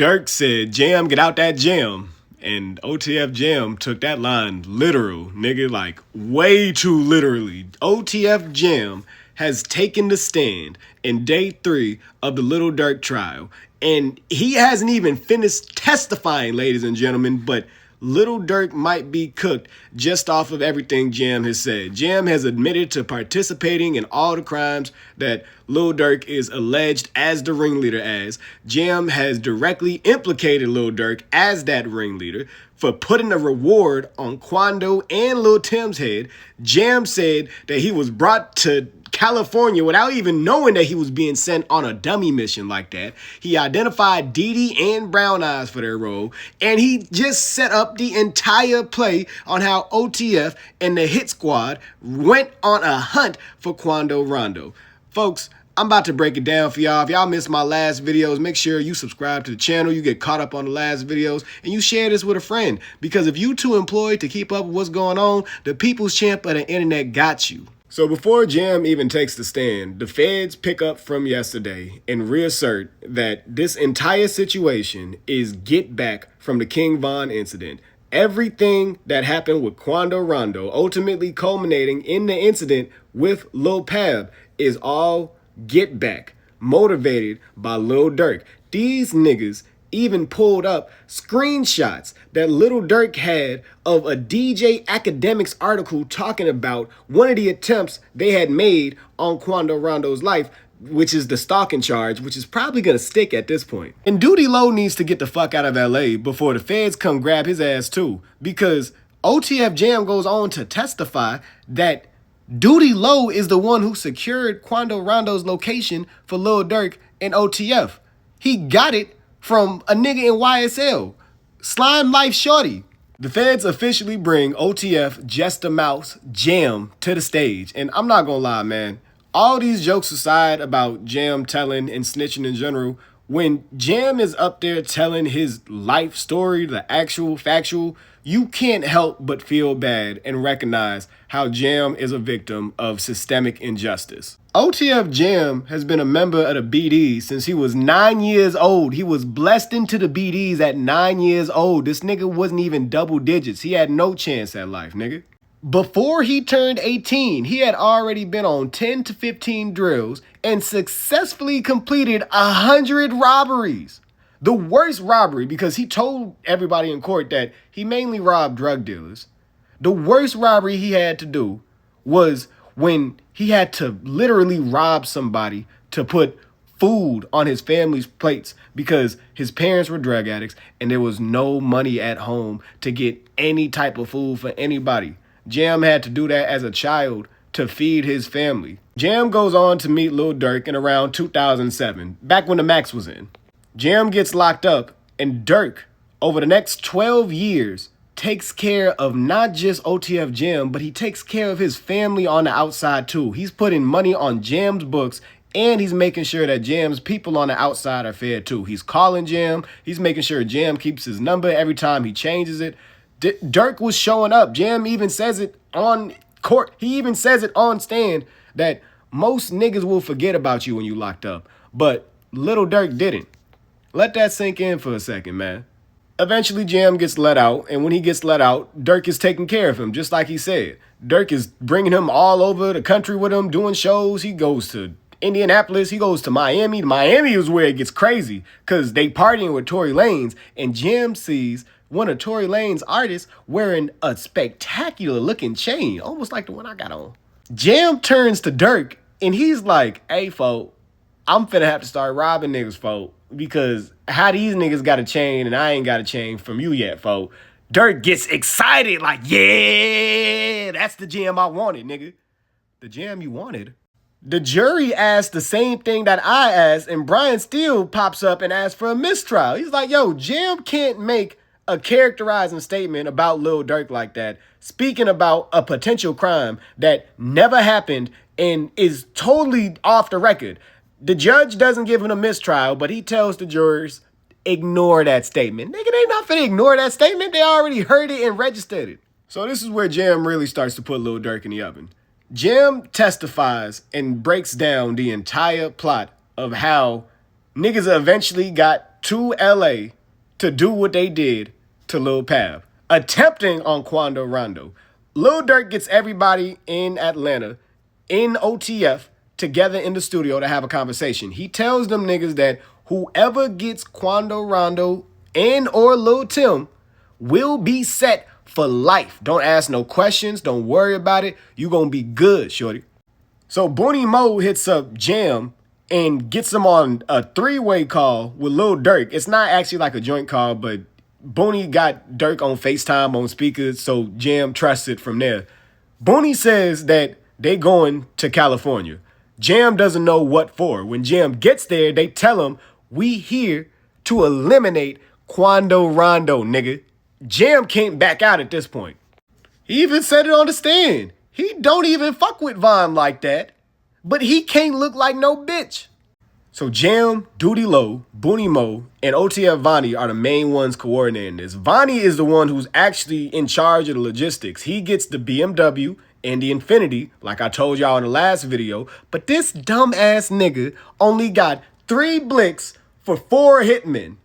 Durk said, "Jam, get out that jam." And OTF Jam took that line literal, nigga, like way too literally. OTF Jam has taken the stand in day 3 of the Lil Durk trial. And he hasn't even finished testifying, ladies and gentlemen, but Lil Durk might be cooked just off of everything Jam has said. Jam has admitted to participating in all the crimes that Lil Durk is alleged as the ringleader as. Jam has directly implicated Lil Durk as that ringleader for putting a reward on Quando and Lil Tim's head. Jam said that he was brought to California without even knowing that he was being sent on a dummy mission like that. He identified Didi and Brown Eyes for their role, and he just set up the entire play on how OTF and the Hit Squad went on a hunt for Quando Rondo. Folks, I'm about to break it down for y'all. If y'all missed my last videos, make sure you subscribe to the channel, you get caught up on the last videos, and you share this with a friend. Because if you too employed to keep up with what's going on, the people's champ of the internet got you. So before Jam even takes the stand, the feds pick up from yesterday and reassert that this entire situation is get back from the King Von incident. Everything that happened with Quando Rondo, ultimately culminating in the incident with Lil Pab, is all get back, motivated by Lil Durk. These niggas even pulled up screenshots that Lil Durk had of a DJ Academics article talking about one of the attempts they had made on Quando Rondo's life, which is the stalking charge, which is probably going to stick at this point. And Duty Low needs to get the fuck out of LA before the feds come grab his ass too, because OTF Jam goes on to testify that Duty Low is the one who secured Quando Rondo's location for Lil Durk and OTF. He got it from a nigga in YSL, Slime Life Shorty. The feds officially bring OTF Jester Mouse Jam to the stage. And I'm not gonna lie, man, all these jokes aside about Jam telling and snitching in general, when Jam is up there telling his life story, the actual factual, you can't help but feel bad and recognize how Jam is a victim of systemic injustice. OTF Jam has been a member of the BDs since he was 9 years old. He was blessed into the BDs at 9 years old. This nigga wasn't even double digits. He had no chance at life, nigga. Before he turned 18, he had already been on 10 to 15 drills and successfully completed 100 robberies. The worst robbery, because he told everybody in court that he mainly robbed drug dealers. The worst robbery he had to do was when he had to literally rob somebody to put food on his family's plates because his parents were drug addicts and there was no money at home to get any type of food for anybody. Jam had to do that as a child to feed his family. Jam goes on to meet Lil Durk in around 2007, back when the Max was in. Jam gets locked up, and Durk, over the next 12 years, takes care of not just OTF Jam, but he takes care of his family on the outside too. He's putting money on Jam's books, and he's making sure that Jam's people on the outside are fed too. He's calling Jam. He's making sure Jam keeps his number every time he changes it. Durk was showing up. Jam even says it on court. He even says it on stand that most niggas will forget about you when you locked up. But Lil Durk didn't. Let that sink in for a second, man. Eventually, Jam gets let out, and when he gets let out, Durk is taking care of him, just like he said. Durk is bringing him all over the country with him, doing shows. He goes to Indianapolis. He goes to Miami. Miami is where it gets crazy, because they partying with Tory Lanez, and Jam sees one of Tory Lanez' artists wearing a spectacular-looking chain, almost like the one I got on. Jam turns to Durk, and he's like, "Hey, folk, I'm finna have to start robbing niggas, folk, because how these niggas got a chain and I ain't got a chain from you yet, folk." Durk gets excited like, "Yeah, that's the Jam I wanted, nigga." The Jam you wanted? The jury asked the same thing that I asked, and Brian Steele pops up and asks for a mistrial. He's like, "Yo, Jam can't make a characterizing statement about Lil Durk like that, speaking about a potential crime that never happened and is totally off the record." The judge doesn't give him a mistrial, but he tells the jurors, ignore that statement. Nigga, they not finna ignore that statement. They already heard it and registered it. So this is where Jam really starts to put Lil Durk in the oven. Jam testifies and breaks down the entire plot of how niggas eventually got to LA to do what they did to Lil Pav, attempting on Quando Rondo. Lil Durk gets everybody in Atlanta, in OTF, together in the studio to have a conversation. He tells them niggas that whoever gets Quando Rondo and or Lil Tim will be set for life. Don't ask no questions. Don't worry about it. You gonna be good, shorty. So Booney Mo hits up Jam and gets him on a three-way call with Lil Durk. It's not actually like a joint call, but Booney got Durk on FaceTime on speakers, so Jam trusts it from there. Booney says that they going to California. Jam doesn't know what for. When Jam gets there, they tell him, we here to eliminate Quando Rondo, nigga. Jam can't back out at this point. He even said it on the stand. He don't even fuck with Von like that, but he can't look like no bitch. So Jam, Duty Low, Booney Mo, and OTF Vonnie are the main ones coordinating this. Vonnie is the one who's actually in charge of the logistics. He gets the BMW and the Infinity, like I told y'all in the last video, but this dumbass nigga only got 3 blicks for 4 hitmen.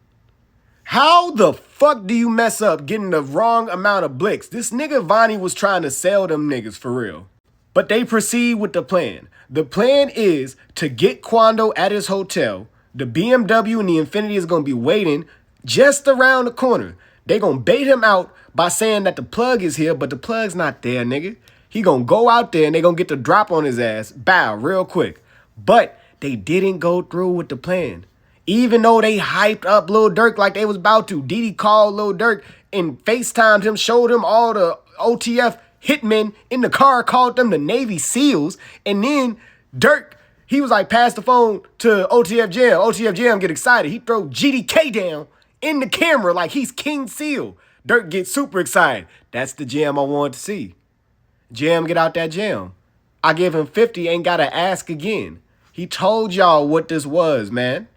How the fuck do you mess up getting the wrong amount of blicks? This nigga Vonnie was trying to sell them niggas for real. But they proceed with the plan. The plan is to get Quando at his hotel. The BMW and the Infinity is going to be waiting just around the corner. They going to bait him out by saying that the plug is here, but the plug's not there, nigga. He going to go out there and they going to get the drop on his ass, bow, real quick. But they didn't go through with the plan. Even though they hyped up Lil Durk like they was about to. Diddy called Lil Durk and FaceTimed him, showed him all the OTF hitmen in the car, called them the Navy SEALs. And then Durk, he was like, pass the phone to OTF Jam. OTF Jam get excited. He throw GDK down in the camera like he's King Seal. Durk gets super excited. That's the Jam I wanted to see. Jam get out that jam. I give him 50, ain't got to ask again. He told y'all what this was, man.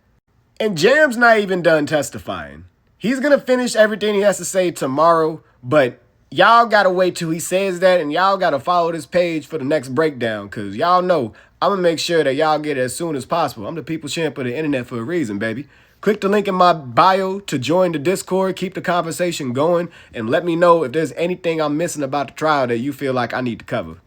And Jam's not even done testifying. He's going to finish everything he has to say tomorrow, but y'all got to wait till he says that, and y'all got to follow this page for the next breakdown, because y'all know I'm going to make sure that y'all get it as soon as possible. I'm the people champ of the internet for a reason, baby. Click the link in my bio to join the Discord, keep the conversation going, and let me know if there's anything I'm missing about the trial that you feel like I need to cover.